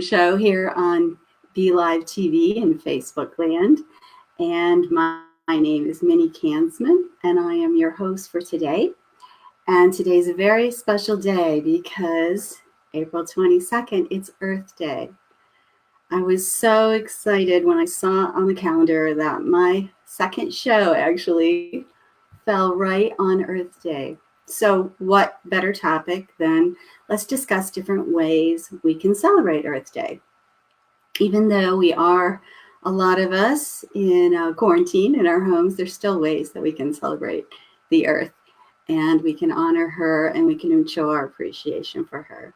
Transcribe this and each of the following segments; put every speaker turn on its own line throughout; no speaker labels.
show here on Be Live TV and Facebook land. And my name is Minnie Kansman, and I am your host for today. And today's a very special day because April 22nd, it's Earth Day. I was so excited when I saw on the calendar that my second show actually fell right on Earth Day. So, what better topic than let's discuss different ways we can celebrate Earth Day? Even though we are a lot of us in quarantine in our homes, there's still ways that we can celebrate the Earth and we can honor her and we can show our appreciation for her.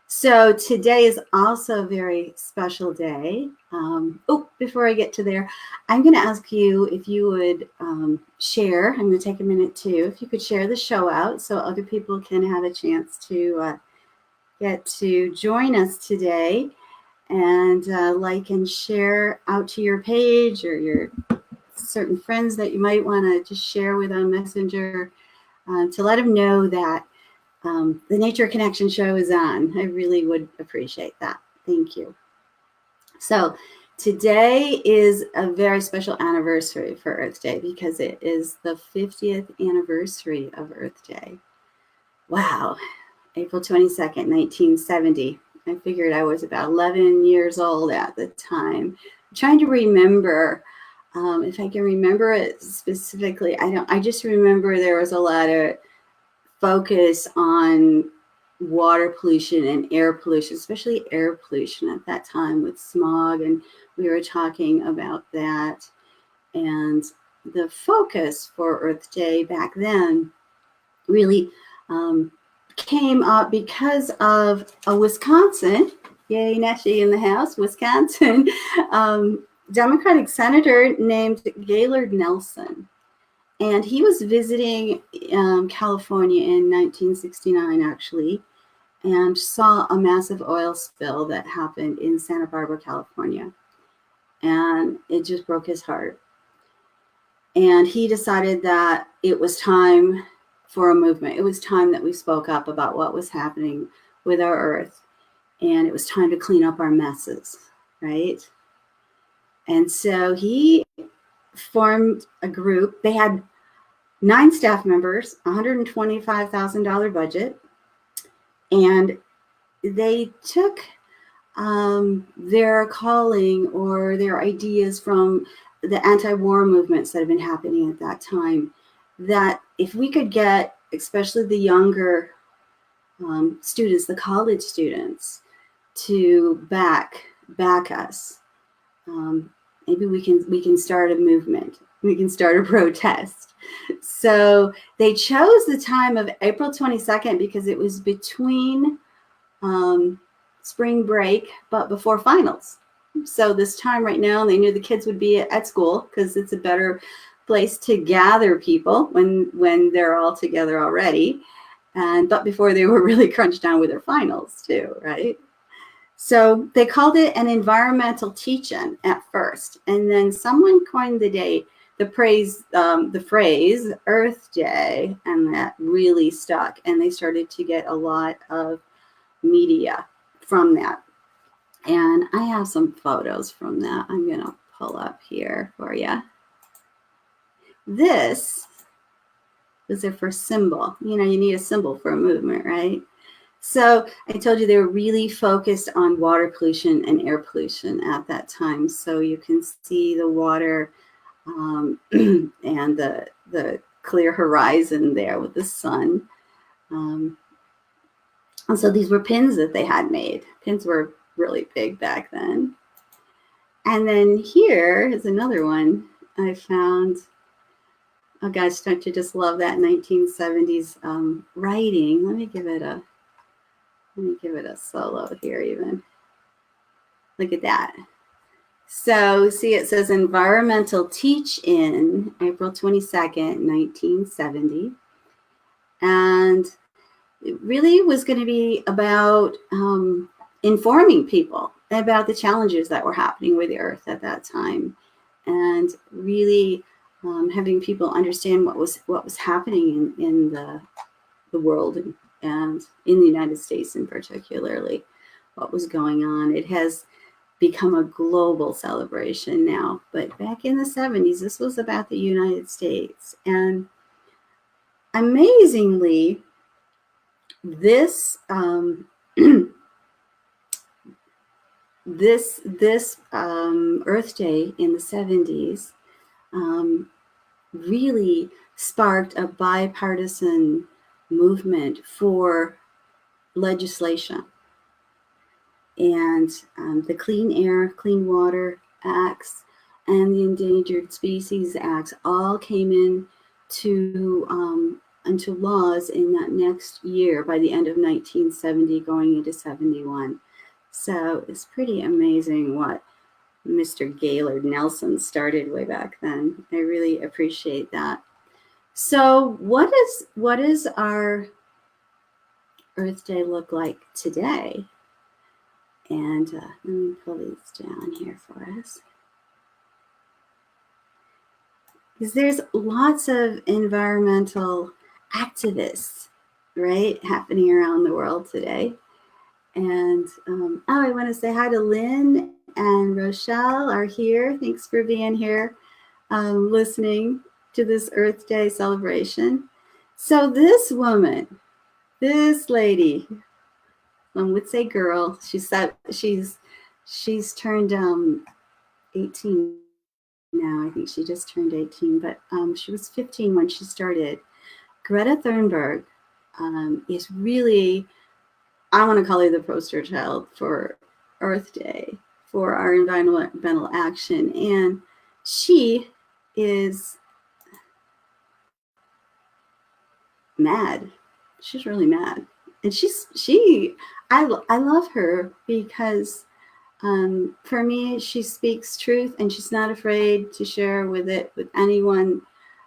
So today is also a very special day. Before I get to there, I'm going to ask you if you would share. I'm going to take a minute too. If you could share the show out so other people can have a chance to get to join us today, and like and share out to your page or your certain friends that you might want to just share with on Messenger to let them know that the Nature Connection show is on. I really would appreciate that. Thank you. So today is a very special anniversary for Earth Day because it is the 50th anniversary of Earth Day. Wow, April 22nd, 1970. I figured I was about 11 years old at the time. I'm trying to remember if I can remember it specifically. I just remember there was a lot of focus on water pollution and air pollution, especially air pollution at that time with smog, and we were talking about that. And the focus for Earth Day back then really came up because of a Wisconsin, yay, Nessie in the house, Wisconsin, Democratic senator named Gaylord Nelson. And he was visiting California in 1969, actually, and saw a massive oil spill that happened in Santa Barbara, California. And it just broke his heart. And he decided that it was time for a movement. It was time that we spoke up about what was happening with our Earth. And it was time to clean up our messes, right? And so he formed a group. They had 9 staff members, $125,000 budget, and they took their calling or their ideas from the anti-war movements that have been happening at that time, that if we could get, especially the younger students, the college students, to back us, maybe we can start a movement. We can start a protest. So they chose the time of April 22nd because it was between spring break, but before finals. So this time right now, they knew the kids would be at school because it's a better place to gather people when they're all together already. But before they were really crunched down with their finals too, right? So they called it an environmental teach-in at first. And then someone coined the phrase Earth Day, and that really stuck. And they started to get a lot of media from that. And I have some photos from that I'm going to pull up here for you. This was their first symbol. You need a symbol for a movement, right? So I told you they were really focused on water pollution and air pollution at that time. So you can see the water and the clear horizon there with the sun. And so these were pins that they had made. Pins were really big back then. And then here is another one I found. Oh gosh, don't you just love that 1970s writing? Let me give it a solo here even. Look at that. So see, it says Environmental Teach-In, April 22nd, 1970. And it really was going to be about informing people about the challenges that were happening with the Earth at that time, and really having people understand what was happening in the world and in the United States in particularly what was going on. It has become a global celebration now. But back in the 70s, this was about the United States. And amazingly, this this Earth Day in the 70s really sparked a bipartisan movement for legislation. And the Clean Air, Clean Water Acts and the Endangered Species Acts all came into laws in that next year by the end of 1970, going into 71. So it's pretty amazing what Mr. Gaylord Nelson started way back then. I really appreciate that. So what is our Earth Day look like today? And let me pull these down here for us. Because there's lots of environmental activists, right, happening around the world today. And I want to say hi to Lynn and Rochelle are here. Thanks for being here, listening to this Earth Day celebration. So this woman, this lady, one would say girl, she's turned 18 now. I think she just turned 18, but she was 15 when she started. Greta Thunberg is really, I want to call her the poster child for Earth Day, for our environmental action. And she is mad. She's really mad. And I love her because for me, she speaks truth and she's not afraid to share with anyone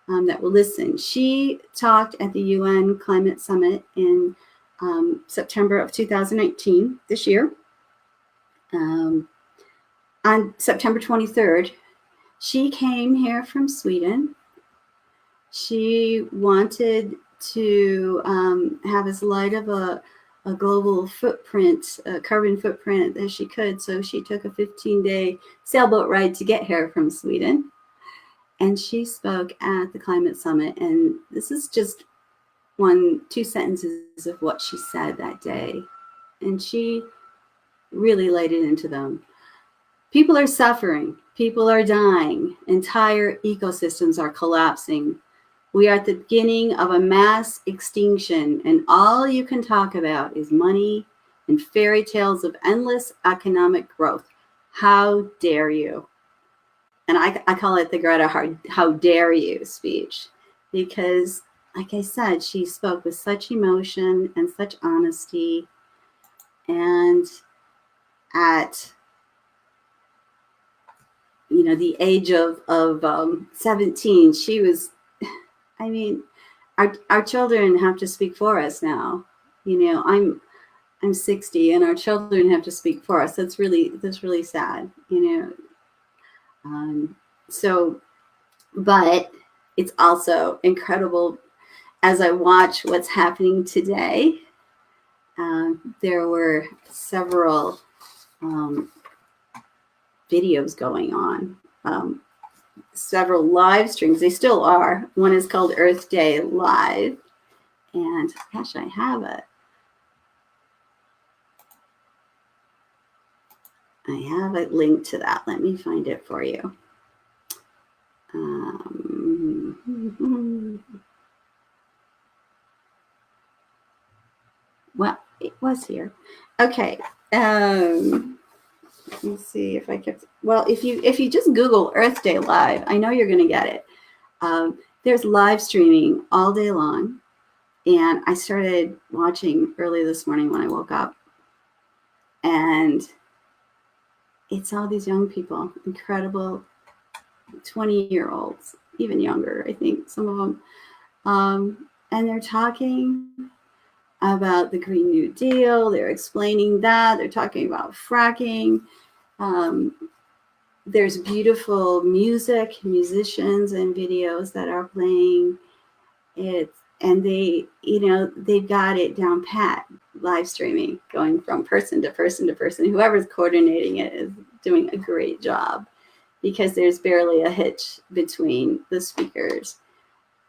that will listen. She talked at the UN Climate Summit in September of 2019, this year. On September 23rd, she came here from Sweden. She wanted to have as light of a global footprint, a carbon footprint as she could. So she took a 15-day sailboat ride to get here from Sweden. And she spoke at the Climate Summit. And this is just two sentences of what she said that day. And she really laid it into them. People are suffering. People are dying. Entire ecosystems are collapsing. We are at the beginning of a mass extinction, and all you can talk about is money and fairy tales of endless economic growth. How dare you? And I call it the Greta how dare you speech, because, like I said, she spoke with such emotion and such honesty. And at the age of 17, she was, I mean, our children have to speak for us now. I'm 60 and our children have to speak for us. That's really sad, but it's also incredible as I watch what's happening today. There were several videos going on, several live streams. They still are. One is called Earth Day Live. And gosh, I have it. I have a link to that. Let me find it for you. Well, it was here. Okay. Let me see if I kept. Well, if you just Google Earth Day Live, I know you're going to get it. There's live streaming all day long, and I started watching early this morning when I woke up, and it's all these young people, incredible 20-year-olds, even younger, I think, some of them, and they're talking about the Green New Deal. They're explaining that. They're talking about fracking. There's beautiful music, musicians, and videos that are playing it, and they've got it down pat. live streaming, going from person to person to person. Whoever's coordinating it is doing a great job, because there's barely a hitch between the speakers.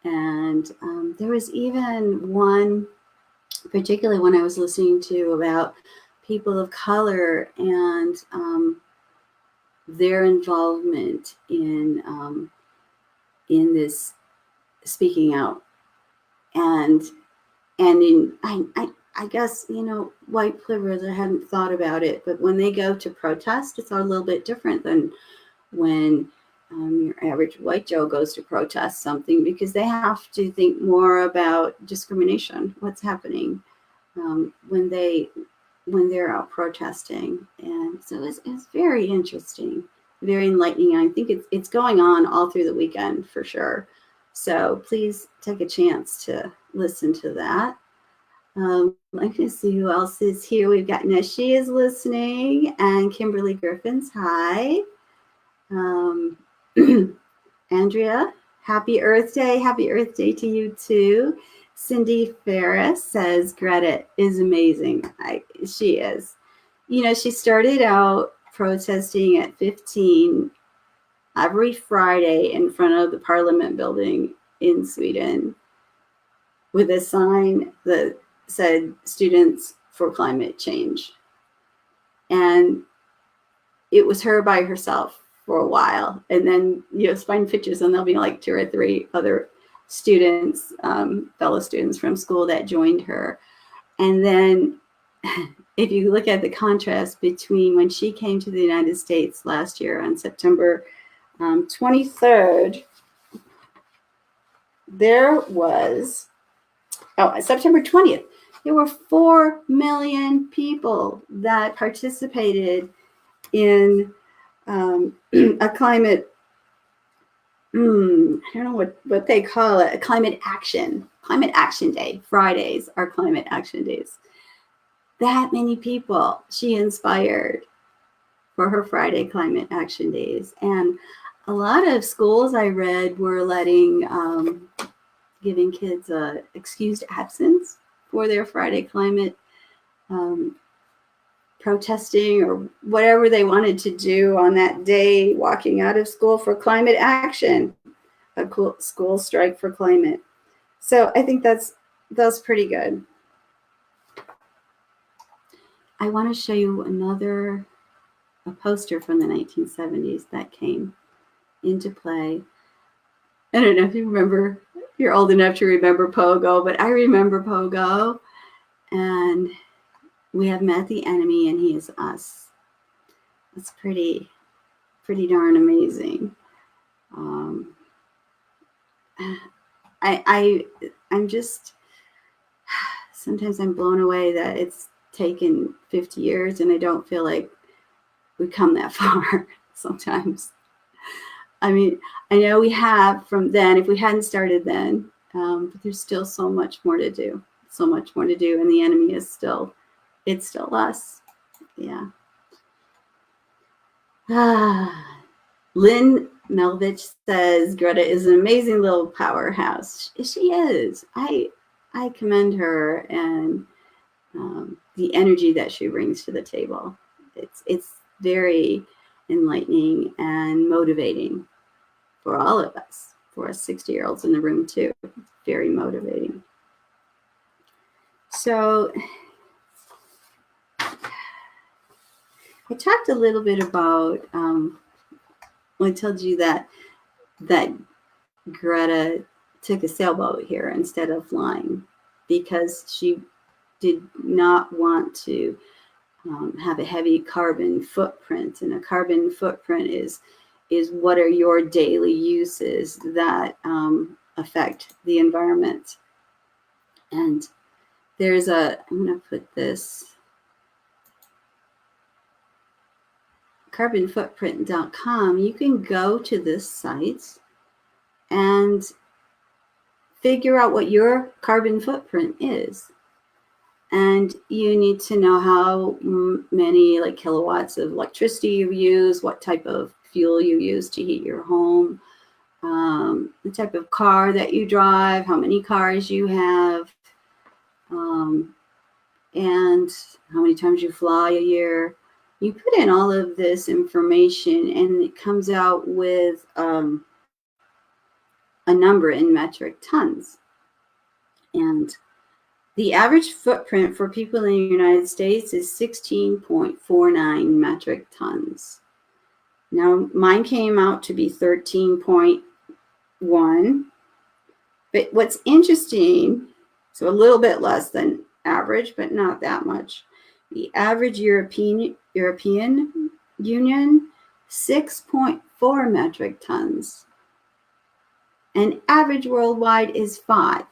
And there was even one, particularly when I was listening to about people of color and their involvement in this speaking out, and I guess, white privilege, I hadn't thought about it, but when they go to protest, it's a little bit different than when your average white Joe goes to protest something, because they have to think more about discrimination, what's happening when they're out protesting. And so it's very interesting, very enlightening. I think it's going on all through the weekend for sure. So please take a chance to listen to that. Let me see who else is here. We've got Neshi is listening, and Kimberly Griffins. Hi. Andrea, happy Earth Day. Happy Earth Day to you too. Cindy Ferris says Greta is amazing. She is. She started out protesting at 15 every Friday in front of the Parliament building in Sweden with a sign that said Students for Climate Change. And it was her by herself for a while. And then find pictures, and there'll be like 2 or 3 other students, fellow students from school that joined her. And then if you look at the contrast between when she came to the United States last year on September 23rd, there was, September 20th, there were 4 million people that participated in a climate, I don't know what they call it, a climate action day. Fridays are climate action days. That many people she inspired for her Friday climate action days. And a lot of schools I read were giving kids a excused absence for their Friday climate protesting or whatever they wanted to do on that day, walking out of school for climate action, a cool school strike for climate. So I think that's pretty good. I want to show you a poster from the 1970s that came into play. I don't know if you remember, you're old enough to remember Pogo, but I remember Pogo. And we have met the enemy, and he is us. That's pretty darn amazing. I'm just, sometimes I'm blown away that it's taken 50 years and I don't feel like we've come that far sometimes. I mean, I know we have from then, if we hadn't started then, but there's still so much more to do, and the enemy is still, it's still us. Yeah. Lynn Melvich says Greta is an amazing little powerhouse. She is. I commend her and the energy that she brings to the table. It's very enlightening and motivating for all of us, for us 60-year-olds in the room too. Very motivating. So I talked a little bit about, I told you that Greta took a sailboat here instead of flying because she did not want to have a heavy carbon footprint. And a carbon footprint is what are your daily uses that affect the environment. And there's I'm going to put this, carbonfootprint.com. You can go to this site and figure out what your carbon footprint is. And you need to know how many kilowatts of electricity you use, what type of fuel you use to heat your home, the type of car that you drive, how many cars you have, and how many times you fly a year. You put in all of this information and it comes out with a number in metric tons. And the average footprint for people in the United States is 16.49 metric tons. Now, mine came out to be 13.1. But what's interesting, so a little bit less than average, but not that much. The average European Union, 6.4 metric tons. And average worldwide is 5.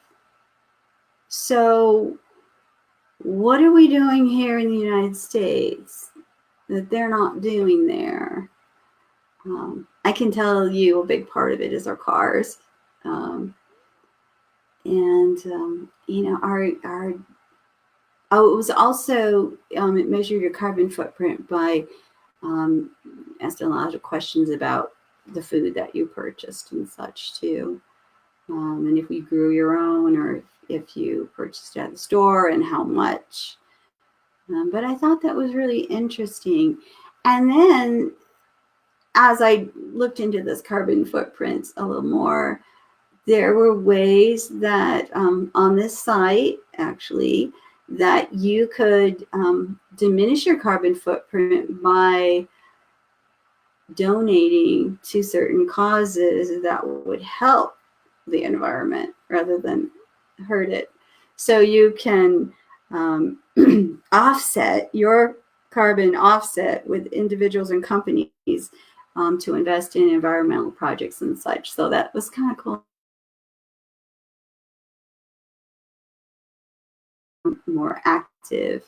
So what are we doing here in the United States that they're not doing there? I can tell you a big part of it is our cars. It was also, it measured your carbon footprint by asking a lot of questions about the food that you purchased and such too. And if you grew your own or if you purchased at the store and how much. But I thought that was really interesting. And then as I looked into this carbon footprint a little more, there were ways that on this site, actually, that you could diminish your carbon footprint by donating to certain causes that would help the environment rather than hurt it. So you can offset your carbon offset with individuals and companies to invest in environmental projects and such. So that was kind of cool. More active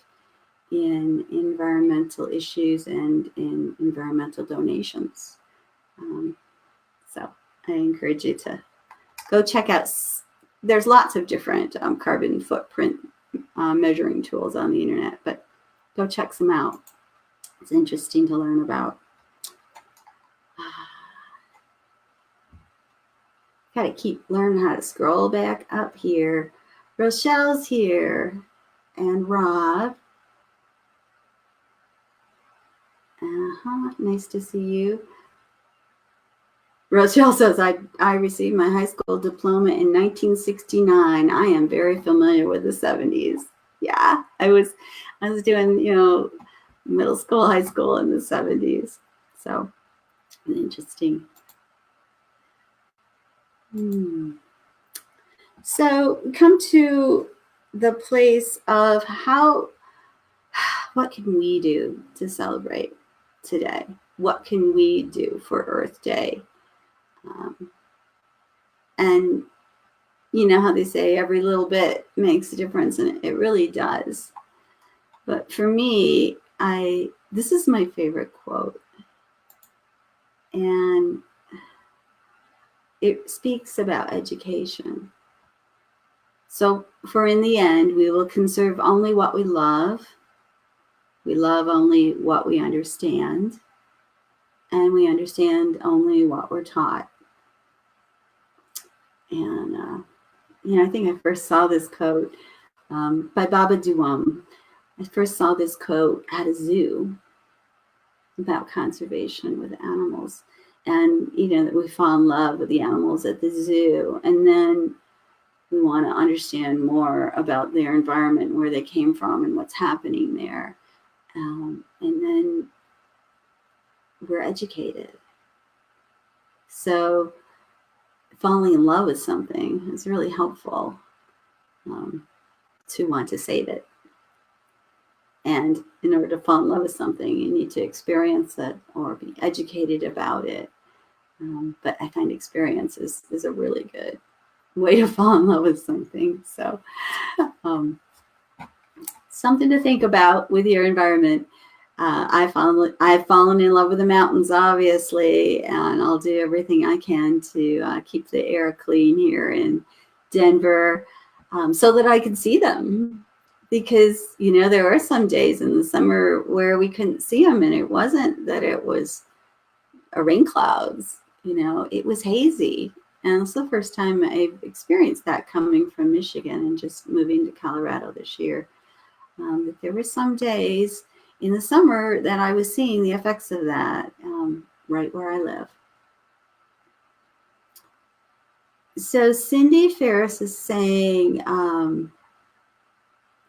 in environmental issues and in environmental donations. So I encourage you to go check out. There's lots of different carbon footprint measuring tools on the internet, but go check some out. It's interesting to learn about. Got to keep learning how to scroll back up here. Rochelle's here, and Rob. Nice to see you. Rochelle says, I received my high school diploma in 1969. I am very familiar with the 70s. Yeah, I was doing, middle school, high school in the 70s. So interesting. So come to the place of what can we do to celebrate today? What can we do for Earth Day? And you know how they say every little bit makes a difference, and it really does. But for me, this is my favorite quote. And it speaks about education. So, for in the end, we will conserve only what we love only what we understand, and we understand only what we're taught. And, I think I first saw this quote by Baba Duam. I first saw this quote at a zoo about conservation with animals. And, that we fall in love with the animals at the zoo. And then we want to understand more about their environment, where they came from and what's happening there. And then we're educated. So falling in love with something is really helpful to want to save it. And in order to fall in love with something, you need to experience it or be educated about it. But I find experience is a really good way to fall in love with something. So something to think about with your environment. I've fallen in love with the mountains, obviously, and I'll do everything I can to keep the air clean here in Denver so that I can see them. Because, there were some days in the summer where we couldn't see them, and it wasn't that it was rain clouds, it was hazy. And it's the first time I've experienced that coming from Michigan and just moving to Colorado this year. that there were some days in the summer that I was seeing the effects of that right where I live. So Cindy Ferris is saying,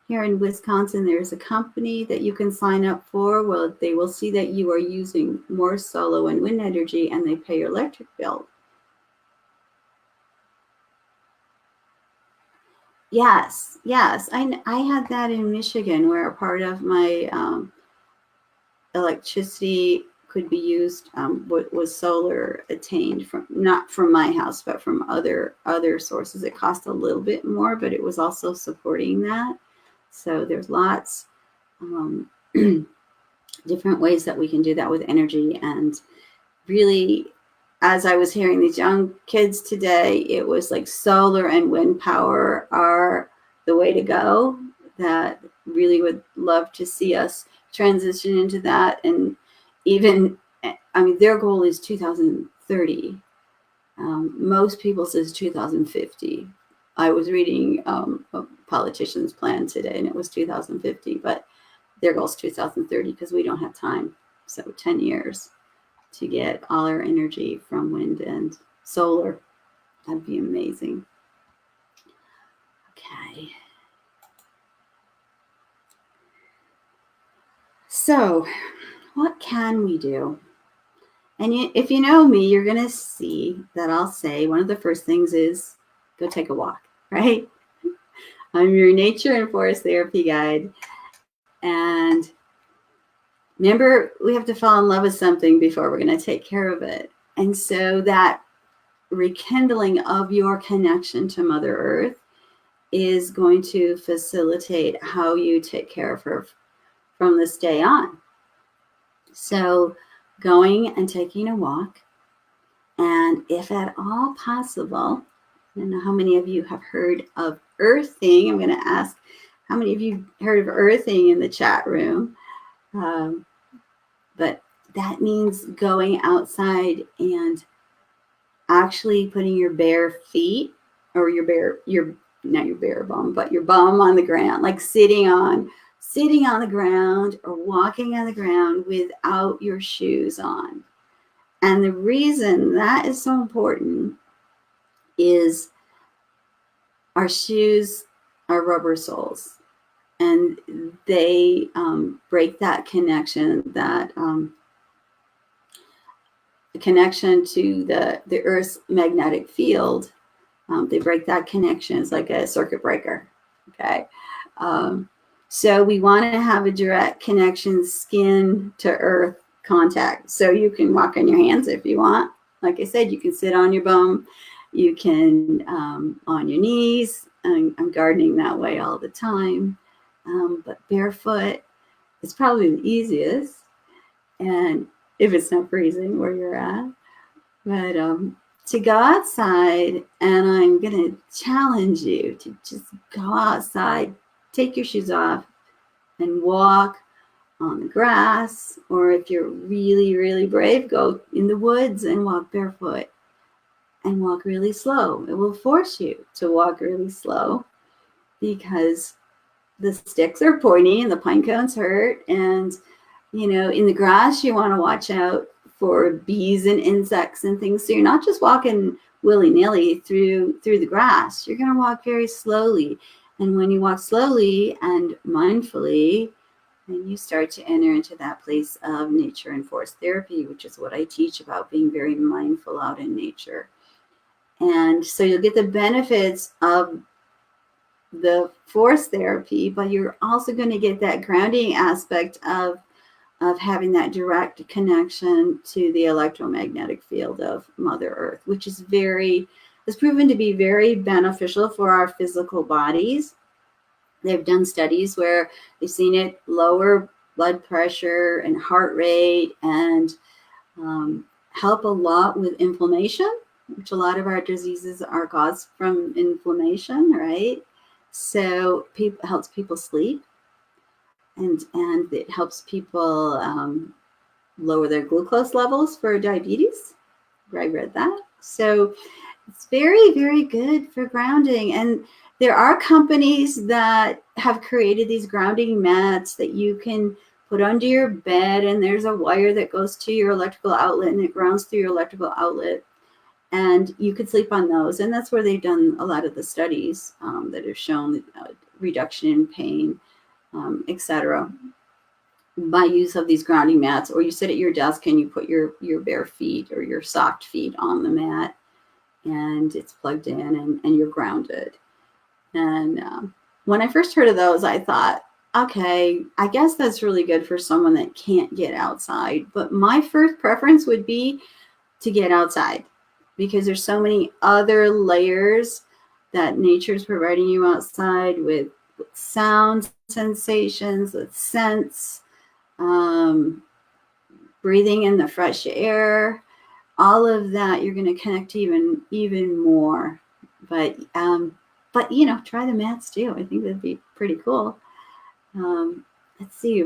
here in Wisconsin, there's a company that you can sign up for. Well, they will see that you are using more solar and wind energy, and they pay your electric bill. Yes, yes. I had that in Michigan, where a part of my electricity could be used, was solar attained from, not from my house, but from other sources. It cost a little bit more, but it was also supporting that. So there's lots different ways that we can do that with energy. And really, as I was hearing these young kids today, it was like solar and wind power are the way to go. That really would love to see us transition into that. And even, I mean, their goal is 2030. Most people says 2050. I was reading a politician's plan today, and it was 2050, but their goal is 2030 because we don't have time. So 10 years to get all our energy from wind and solar. That'd be amazing. Okay. So what can we do? And if you know me, you're going to see that I'll say one of the first things is go take a walk, right? I'm your nature and forest therapy guide. And remember, we have to fall in love with something before we're going to take care of it. And so that rekindling of your connection to Mother Earth is going to facilitate how you take care of her from this day on. So going and taking a walk, and if at all possible, I don't know how many of you have heard of earthing. I'm going to ask how many of you heard of earthing in the chat room. But that means going outside and actually putting your bare feet, or not your bare bum, but your bum on the ground, like sitting on the ground or walking on the ground without your shoes on. And the reason that is so important is our shoes are rubber soles, and they break that connection, connection to the Earth's magnetic field. They break that connection. It's like a circuit breaker. Okay. So we want to have a direct connection, skin to earth contact. So you can walk on your hands if you want. Like I said, you can sit on your bum. You can on your knees. I'm gardening that way all the time. But barefoot is probably the easiest. And if it's not freezing where you're at. But to go outside, and I'm going to challenge you to just go outside, take your shoes off, and walk on the grass. Or if you're really, really brave, go in the woods and walk barefoot and walk really slow. It will force you to walk really slow because the sticks are pointy and the pine cones hurt. And, you know, in the grass, you want to watch out for bees and insects and things. So you're not just walking willy-nilly through the grass. You're going to walk very slowly. And when you walk slowly and mindfully, then you start to enter into that place of nature and forest therapy, which is what I teach about, being very mindful out in nature. And so you'll get the benefits of the forest therapy, but you're also going to get that grounding aspect of having that direct connection to the electromagnetic field of Mother Earth, which is proven to be very beneficial for our physical bodies. They've done studies where they've seen it lower blood pressure and heart rate, and help a lot with inflammation, which a lot of our diseases are caused from inflammation, right? So it helps people sleep. And it helps people lower their glucose levels for diabetes. I read that. So it's very, very good for grounding. And There are companies that have created these grounding mats that you can put under your bed, and there's a wire that goes to your electrical outlet and it grounds through your electrical outlet, and you could sleep on those. And that's where they've done a lot of the studies that have shown reduction in pain, etc., by use of these grounding mats. Or you sit at your desk and you put your bare feet or your socked feet on the mat, and it's plugged in, and you're grounded. And when I first heard of those, I thought, okay, I guess that's really good for someone that can't get outside. But my first preference would be to get outside, because there's so many other layers that nature's providing you outside with sound sensations, with scents, breathing in the fresh air, all of that. You're going to connect even more. But try the mats too. I think that'd be pretty cool. Let's see.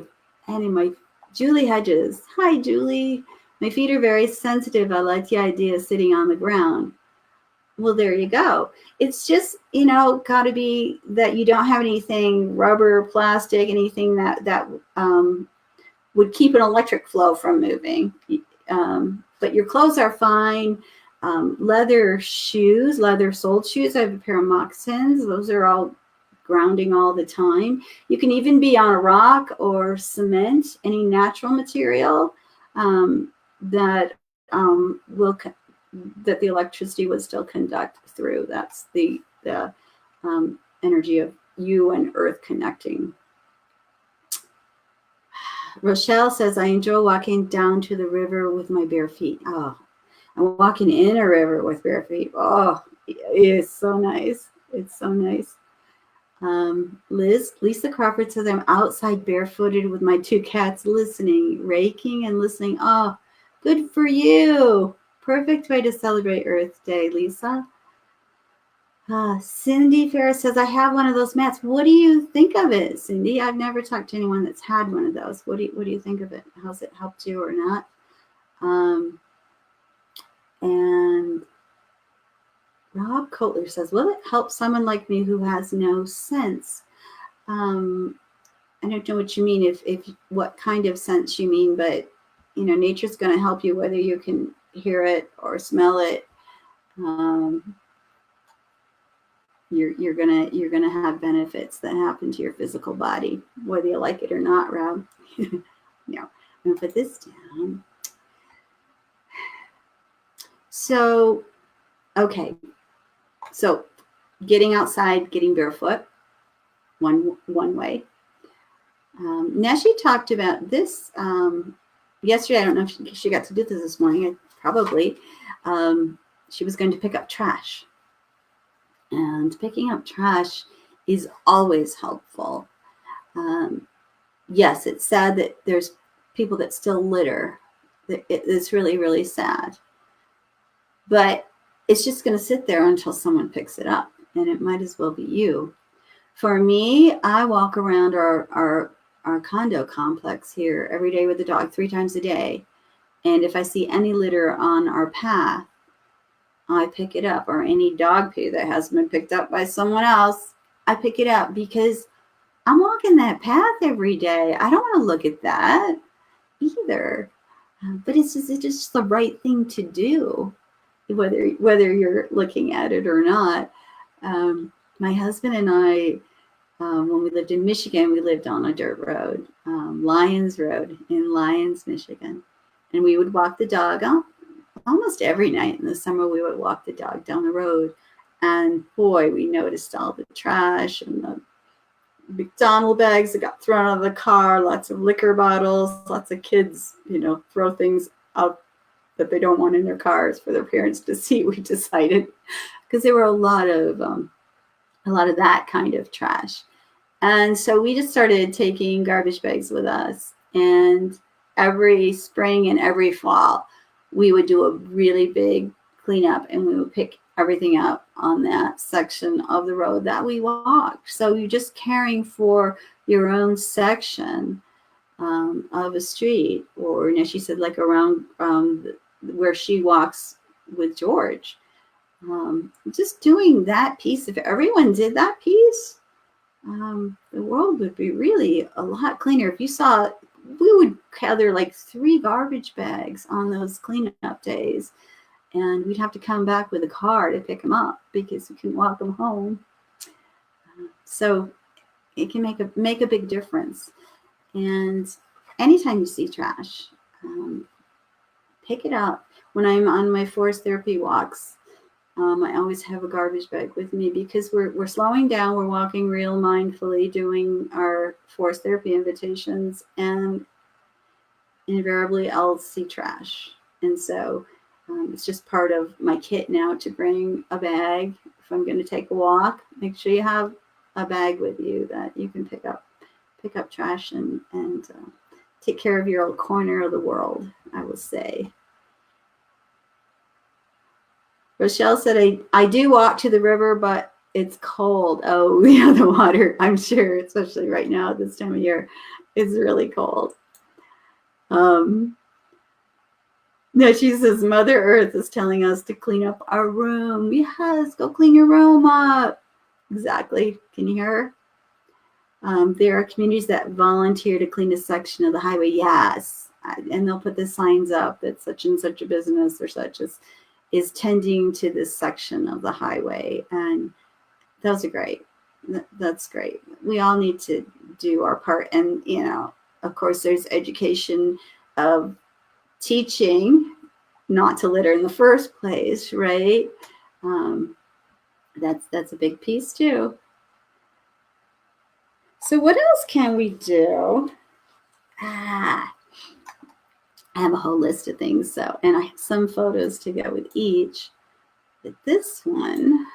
Anyway, Julie Hedges. Hi, Julie. My feet are very sensitive. I like the idea of sitting on the ground. Well, there you go. It's just, got to be that you don't have anything rubber, plastic, anything that would keep an electric flow from moving. But your clothes are fine. Leather shoes, leather-soled shoes. I have a pair of moccasins. Those are all grounding all the time. You can even be on a rock or cement, any natural material that the electricity would still conduct through. That's the energy of you and earth connecting. Rochelle says, I enjoy walking down to the river with my bare feet. Oh, and walking in a river with bare feet. Oh, it's so nice. It's so nice. Lisa Crawford says, I'm outside barefooted with my 2 cats listening, raking and listening. Oh, good for you. Perfect way to celebrate Earth Day, Lisa. Cindy Ferris says, I have one of those mats. What do you think of it, Cindy? I've never talked to anyone that's had one of those. What do you think of it? How's it helped you or not? And Rob Kotler says, will it help someone like me who has no sense? I don't know what you mean, if what kind of sense you mean, but nature's going to help you whether you can hear it or smell it. You're gonna have benefits that happen to your physical body, whether you like it or not, Rob. No, I'm gonna put this down. So, okay. So, getting outside, getting barefoot, one way. Neshi talked about this yesterday. I don't know if she got to do this morning. Probably. She was going to pick up trash. And picking up trash is always helpful. Yes, it's sad that there's people that still litter. It's really, really sad. But it's just going to sit there until someone picks it up, and it might as well be you. For me, I walk around our condo complex here every day with the dog 3 times a day. And if I see any litter on our path, I pick it up, or any dog poo that hasn't been picked up by someone else, I pick it up, because I'm walking that path every day. I don't want to look at that either. But it's just the right thing to do, whether you're looking at it or not. My husband and I, when we lived in Michigan, we lived on a dirt road, Lyons Road in Lyons, Michigan. And we would walk the dog almost every night in the summer. We would walk the dog down the road, and boy, we noticed all the trash and the McDonald's bags that got thrown out of the car, lots of liquor bottles, lots of kids, throw things out that they don't want in their cars for their parents to see. We decided, because there were a lot of that kind of trash. And so we just started taking garbage bags with us, and every spring and every fall, we would do a really big cleanup, and we would pick everything up on that section of the road that we walked. So you're just caring for your own section of a street, or she said, like around where she walks with George. just doing that piece, if everyone did that piece, the world would be really a lot cleaner. If you saw, we would gather like 3 garbage bags on those cleanup days, and we'd have to come back with a car to pick them up because we couldn't walk them home. So it can make a big difference. And anytime you see trash, pick it up. When I'm on my forest therapy walks, I always have a garbage bag with me because we're slowing down. We're walking real mindfully, doing our forest therapy invitations, and invariably I'll see trash. And so it's just part of my kit now to bring a bag. If I'm going to take a walk, make sure you have a bag with you that you can pick up trash and take care of your old corner of the world, I will say. Rochelle said, I do walk to the river, but it's cold. Oh, yeah, the water, I'm sure, especially right now at this time of year, is really cold. No, she says, Mother Earth is telling us to clean up our room. Yes, go clean your room up. Exactly. Can you hear her? There are communities that volunteer to clean a section of the highway. Yes. And they'll put the signs up that such and such a business or such is tending to this section of the highway. And those are great. That's great. We all need to do our part. And, you know, of course, there's education of teaching not to litter in the first place, right? That's a big piece too. So what else can we do? I have a whole list of things. So, and I have some photos to go with each. But this one,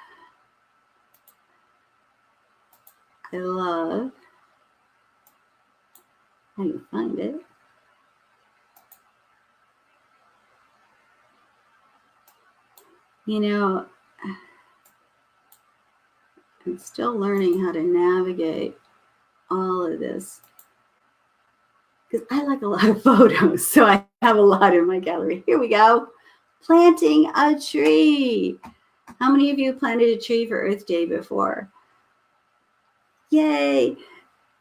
I love. How do you find it? You know, I'm still learning how to navigate all of this because I like a lot of photos. So I have a lot in my gallery. Here we go. Planting a tree. How many of you planted a tree for Earth Day before? Yay.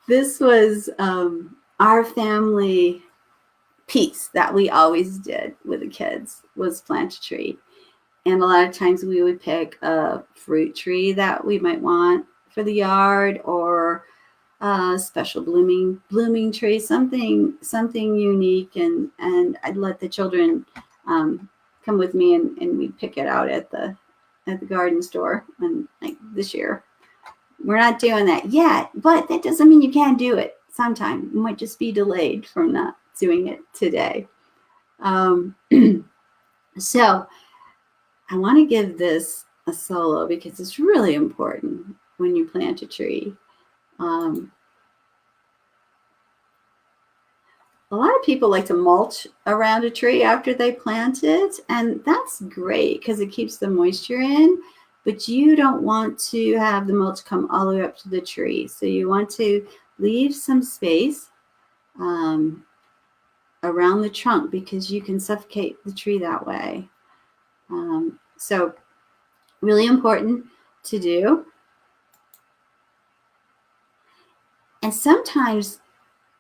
This was our family piece that we always did with the kids, was plant a tree. And a lot of times we would pick a fruit tree that we might want for the yard, or a special blooming tree, something unique. And I'd let the children come with me, and we'd pick it out at the garden store. And like this year, we're not doing that yet, but that doesn't mean you can't do it sometime. You might just be delayed from not doing it today. So I want to give this a solo because it's really important when you plant a tree. A lot of people like to mulch around a tree after they plant it, and that's great because it keeps the moisture in, but you don't want to have the mulch come all the way up to the tree. So you want to leave some space around the trunk because you can suffocate the tree that way. So really important to do. And sometimes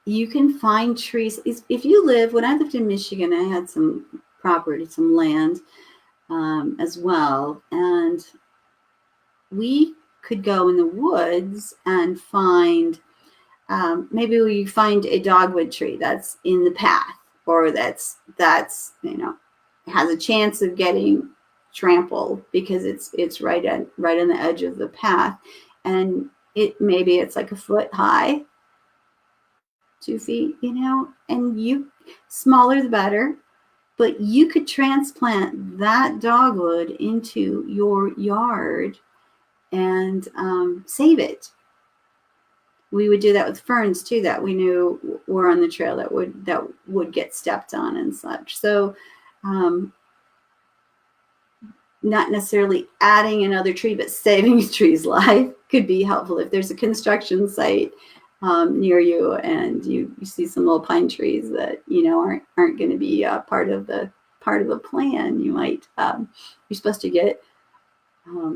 you can find trees. If you live, when I lived in Michigan, I had some property, some land as well. And we could go in the woods and find, maybe we find a dogwood tree that's in the path, or that's has a chance of getting trampled because it's right on the edge of the path, and maybe it's like a foot high, 2 feet, and you smaller the better, but you could transplant that dogwood into your yard and save it. We would do that with ferns too that we knew were on the trail that would get stepped on and such. So not necessarily adding another tree, but saving a tree's life could be helpful. If there's a construction site near you and you see some little pine trees that aren't going to be part of the plan, you might you're supposed to get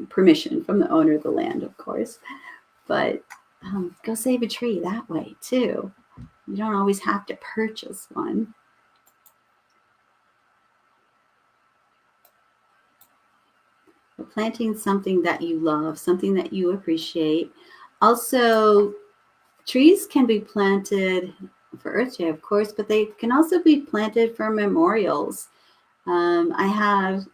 permission from the owner of the land, of course. But go save a tree that way too. You don't always have to purchase one. But planting something that you love, something that you appreciate. Also, trees can be planted for Earth Day, of course, but they can also be planted for memorials. I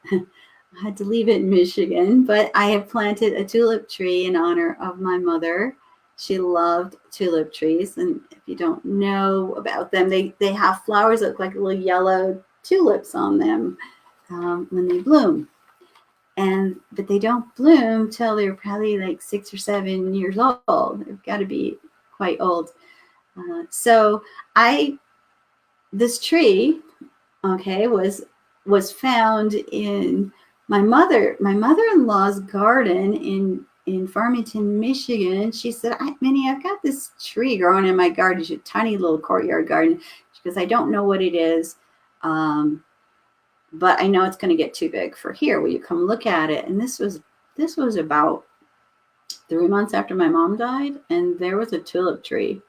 had to leave it in Michigan, but I have planted a tulip tree in honor of my mother. She loved tulip trees, and if you don't know about them, they have flowers that look like little yellow tulips on them when they bloom. But they don't bloom till they're probably like 6 or 7 years old. They've got to be quite old. So this tree, okay, was found in my mother-in-law's garden in Farmington, Michigan. She said, Minnie, I've got this tree growing in my garden. It's a tiny little courtyard garden. She goes, I don't know what it is, but I know it's going to get too big for here. Will you come look at it? And this was about 3 months after my mom died, and there was a tulip tree.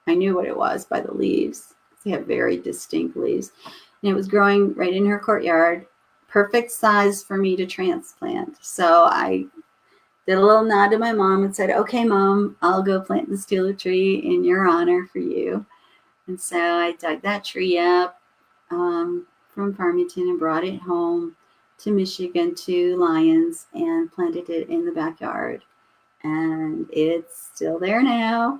I knew what it was by the leaves. They have very distinct leaves. And it was growing right in her courtyard, perfect size for me to transplant. So I did a little nod to my mom and said, okay, Mom, I'll go plant this tulip tree in your honor for you. And so I dug that tree up from Farmington and brought it home to Michigan to Lyons and planted it in the backyard. And it's still there now.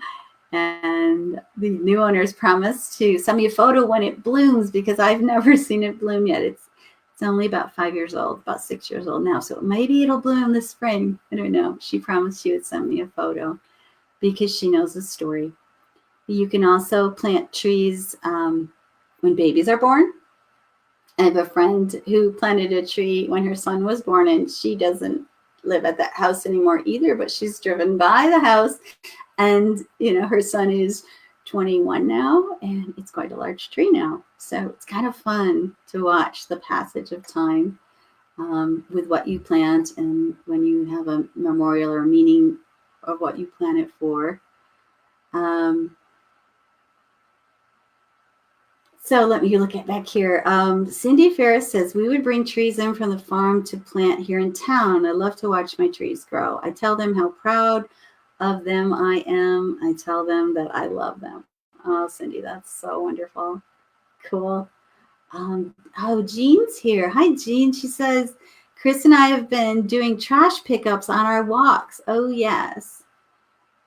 And the new owners promised to send me a photo when it blooms, because I've never seen it bloom yet. It's only about 5 years old, about 6 years old now. So maybe it'll bloom this spring. I don't know. She promised she would send me a photo because she knows the story. You can also plant trees when babies are born. I have a friend who planted a tree when her son was born, and she doesn't live at that house anymore either, but she's driven by the house. And, her son is 21 now, and it's quite a large tree now. So it's kind of fun to watch the passage of time with what you plant, and when you have a memorial or meaning of what you plant it for. So let me look at back here. Cindy Ferris says, we would bring trees in from the farm to plant here in town. I love to watch my trees grow. I tell them how proud of them I am. I tell them that I love them. Oh, Cindy, that's so wonderful. Cool. Jean's here. Hi, Jean. She says, Chris and I have been doing trash pickups on our walks. Oh, yes.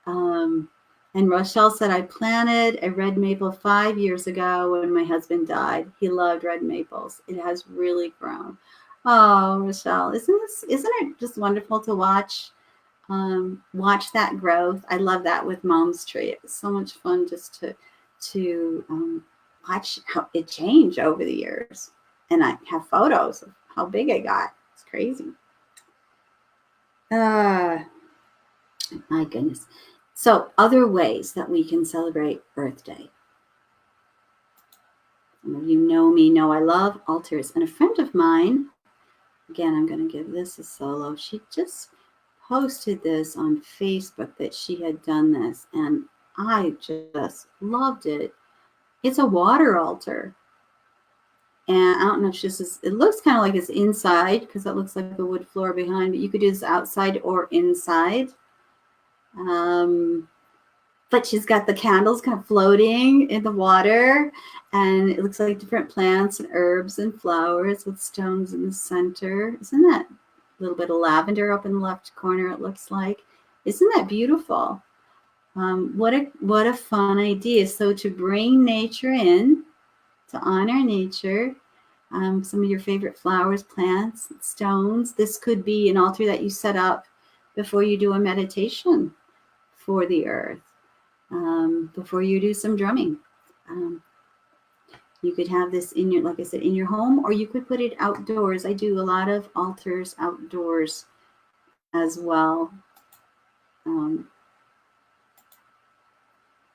And Rochelle said, I planted a red maple 5 years ago when my husband died. He loved red maples. It has really grown. Oh, Rochelle, isn't it just wonderful to watch that growth? I love that with Mom's tree. It was so much fun just to watch how it changed over the years. And I have photos of how big it got. It's crazy. My goodness. So other ways that we can celebrate Earth Day. Some of you know me, know I love altars. And a friend of mine, again, I'm going to give this a solo. She just posted this on Facebook that she had done this, and I just loved it. It's a water altar. And I don't know if it looks kind of like it's inside, because it looks like the wood floor behind, but you could do this outside or inside. But she's got the candles kind of floating in the water, and it looks like different plants and herbs and flowers with stones in the center. Isn't that a little bit of lavender up in the left corner? It looks like. Isn't that beautiful? What a fun idea. So to bring nature in, to honor nature, some of your favorite flowers, plants, stones. This could be an altar that you set up before you do a meditation for the earth, before you do some drumming. You could have this in your, like I said, in your home, or you could put it outdoors. I do a lot of altars outdoors as well.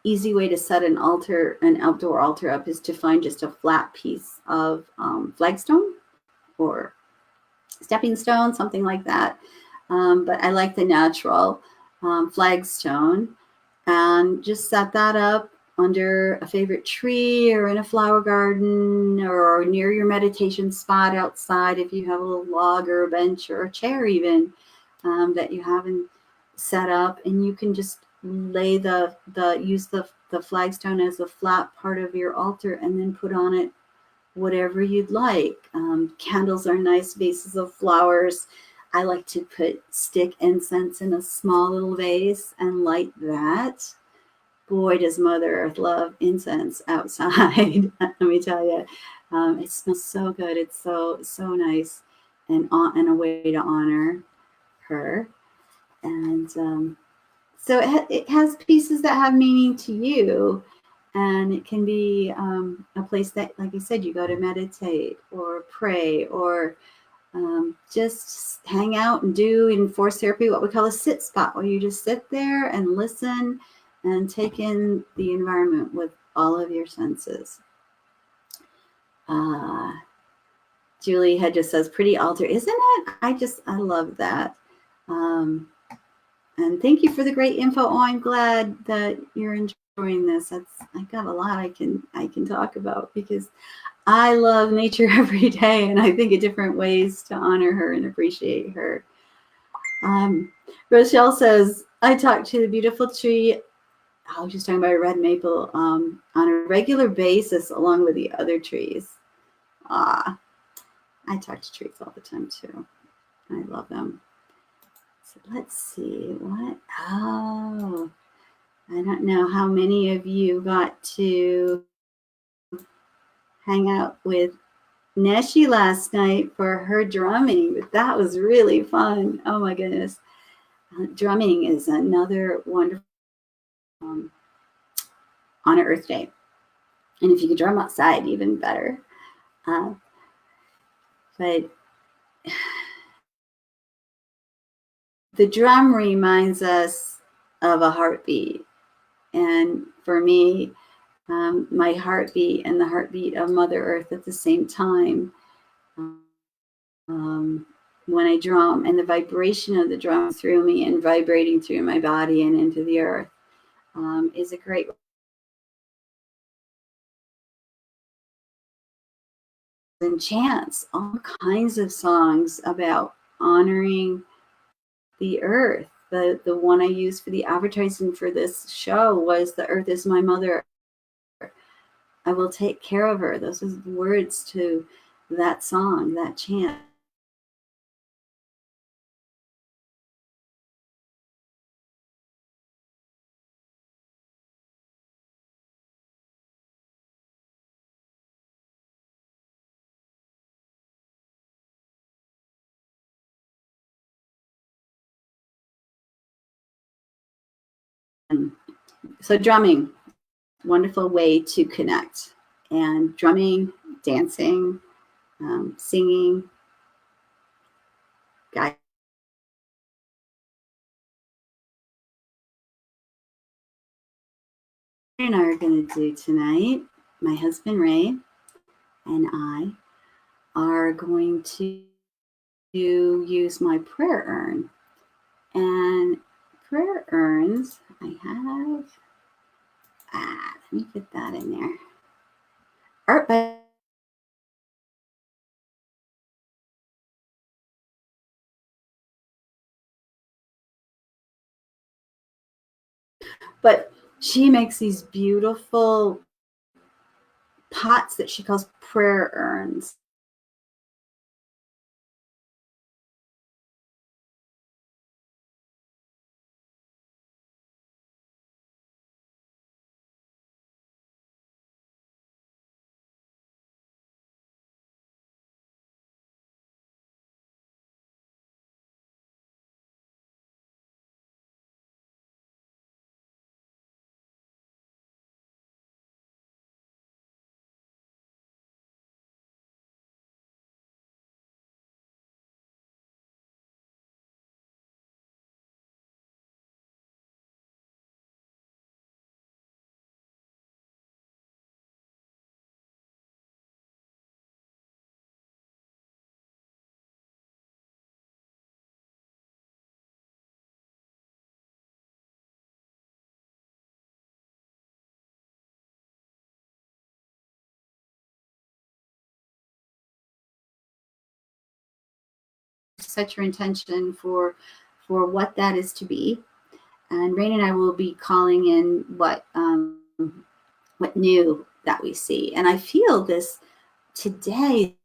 Easy way to set an outdoor altar up is to find just a flat piece of flagstone or stepping stone, something like that. but I like the natural flagstone, and just set that up under a favorite tree or in a flower garden or near your meditation spot outside if you have a little log or a bench or a chair even that you haven't set up, and you can just lay use the flagstone as a flat part of your altar and then put on it whatever you'd like. Candles are nice vases of flowers. I like to stick incense in a small little vase and light that. Boy, does Mother Earth love incense outside. Let me tell you, it smells so good. It's so nice, and a way to honor her. And so it has pieces that have meaning to you, and it can be a place that, like I said, you go to meditate or pray or just hang out and do in force therapy what we call a sit spot, where you just sit there and listen and take in the environment with all of your senses. Julie had just says, pretty altar, isn't it? I love that. And thank you for the great info. Oh, I'm glad that you're enjoying this. I got a lot I can talk about, because I love nature every day, and I think of different ways to honor her and appreciate her. Rochelle says, I talk to the beautiful tree. I was just talking about a red maple on a regular basis along with the other trees. I talk to trees all the time too. I love them. So let's see what. Oh, I don't know how many of you got to hang out with Neshi last night for her drumming, but that was really fun. Oh my goodness. Drumming is another wonderful on Earth Day. And if you could drum outside, even better. But the drum reminds us of a heartbeat. And for me, my heartbeat and the heartbeat of Mother Earth at the same time. When I drum, and the vibration of the drum through me and vibrating through my body and into the earth is a great. And chants, all kinds of songs about honoring the earth. The one I used for the advertising for this show was, "The earth is my mother. I will take care of her." Those are the words to that song, that chant. So drumming, wonderful way to connect. And drumming, dancing, singing. Gaia and I are going to do tonight, my husband Ray and I are going to use my prayer urn. And prayer urns, I have, let me get that in there. Art by but she makes these beautiful pots that she calls prayer urns. set your intention for what that is to be. And Rain and I will be calling in what new that we see. And I feel this today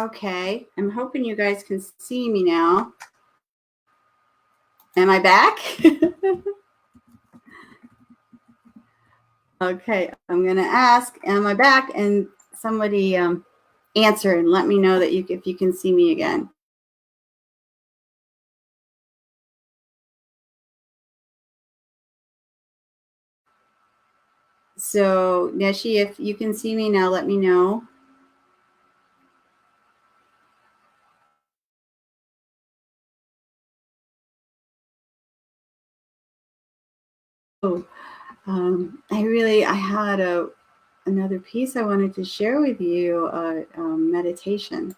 Okay, I'm hoping you guys can see me now. Am I back? Okay, I'm going to ask, am I back? And somebody answer and let me know that if you can see me again. So, Neshi, if you can see me now, let me know. Oh, I had another piece I wanted to share with you, meditation.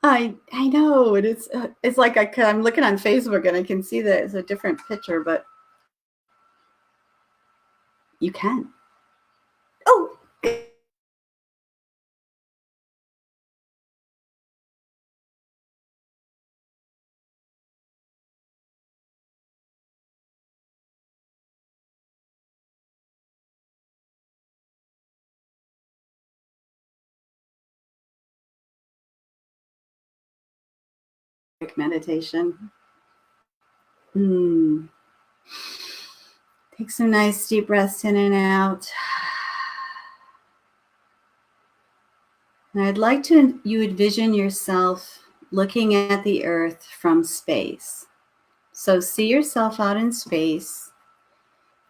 I know it's like I'm looking on Facebook and I can see that it's a different picture, but you can. Oh, meditation. Take some nice deep breaths in and out. And I'd like you envision yourself looking at the earth from space. So see yourself out in space,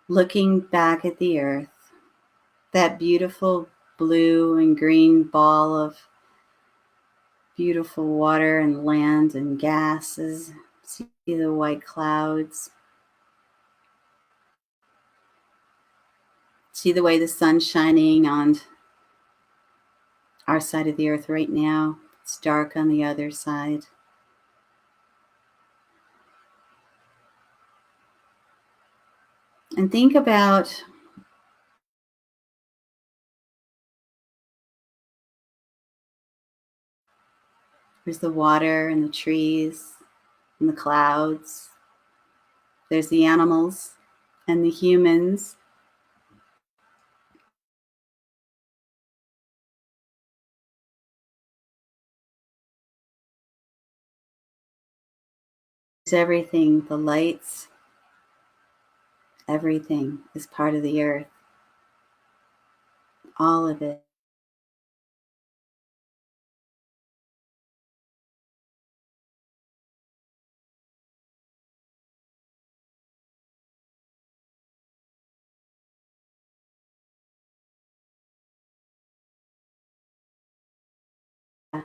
looking back at the earth, that beautiful blue and green ball of beautiful water and land and gases. See the white clouds. See the way the sun's shining on our side of the earth right now. It's dark on the other side. And think about there's the water and the trees and the clouds. There's the animals and the humans. There's everything, the lights, everything is part of the earth. All of it.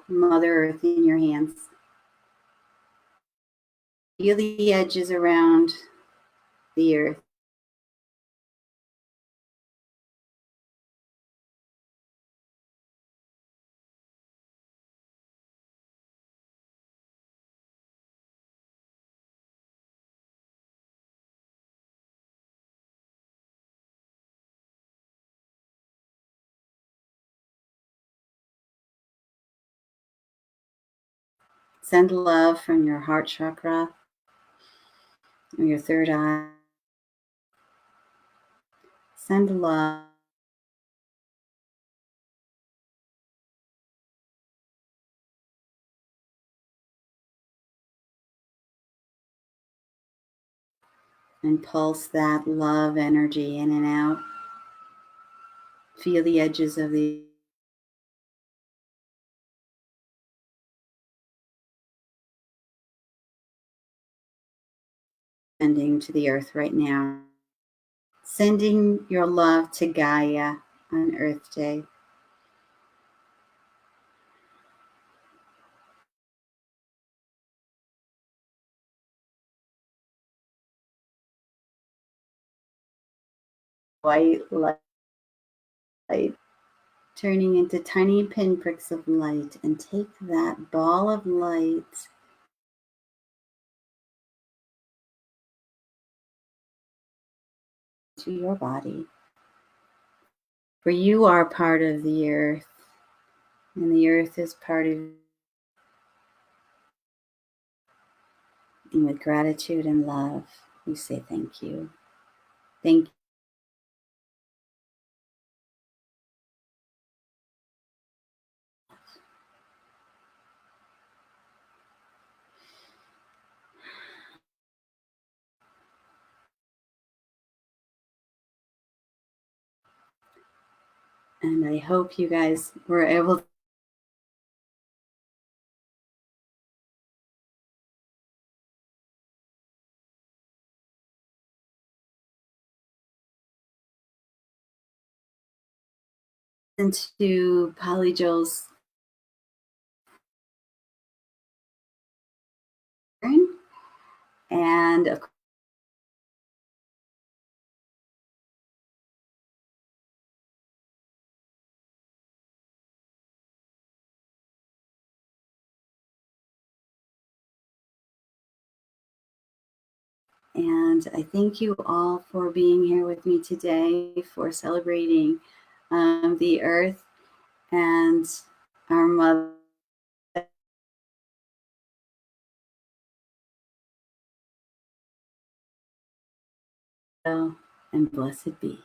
Mother Earth in your hands. Feel the edges around the earth. Send love from your heart chakra or your third eye. Send love. And pulse that love energy in and out. Feel the edges of the sending to the earth right now. Sending your love to Gaia on Earth Day. White light turning into tiny pinpricks of light, and take that ball of light to your body. For you are part of the earth, and the earth is part of you. And with gratitude and love, we say thank you. Thank you. And I hope you guys were able to Polly Joel's and of and I thank you all for being here with me today, for celebrating the earth and our mother. And blessed be.